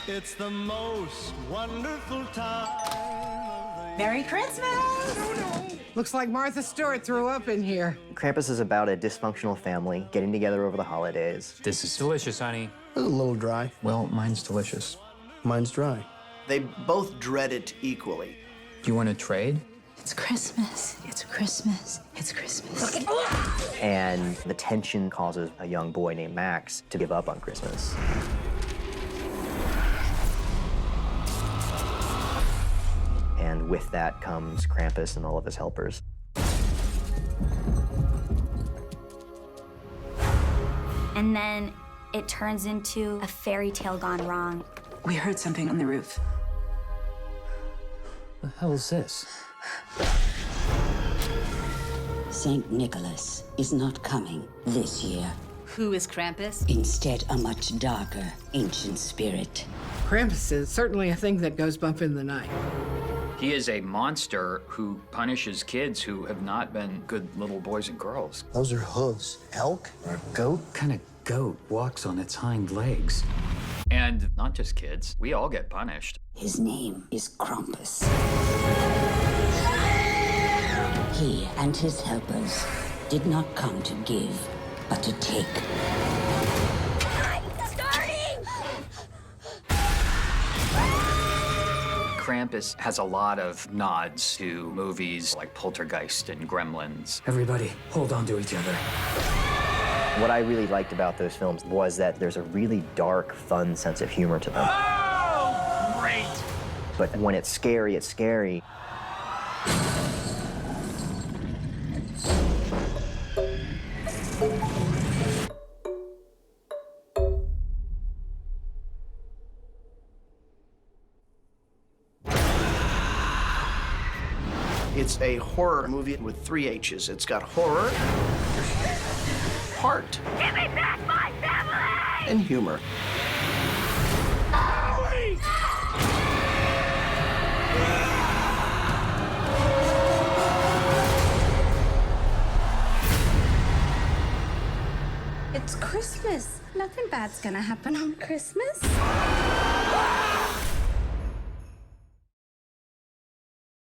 It's the most wonderful time. Merry Christmas! Looks like Martha Stewart threw up in here. Krampus is about a dysfunctional family getting together over the holidays. This is delicious, honey. A little dry. Well, mine's delicious. Mine's dry. They both dread it equally. Do you want to trade? It's Christmas. It's Christmas. It's Christmas. And the tension causes a young boy named Max to give up on Christmas. And with that comes Krampus and all of his helpers. And then it turns into a fairy tale gone wrong. We heard something on the roof. The hell is this? Saint Nicholas is not coming this year. Who is Krampus? Instead, a much darker, ancient spirit. Krampus is certainly a thing that goes bump in the night. He is a monster who punishes kids who have not been good little boys and girls. Those are hooves. Elk? Or a goat? What kind of goat walks on its hind legs? And not just kids, we all get punished. His name is Krampus. He and his helpers did not come to give, but to take. Krampus has a lot of nods to movies like Poltergeist and Gremlins. Everybody, hold on to each other. What I really liked about those films was that there's a really dark, fun sense of humor to them. Oh, great! But when it's scary, it's scary. It's a horror movie with 3 H's. It's got horror, heart, Give me back my family! and humor. It's Christmas. Nothing bad's gonna happen on Christmas.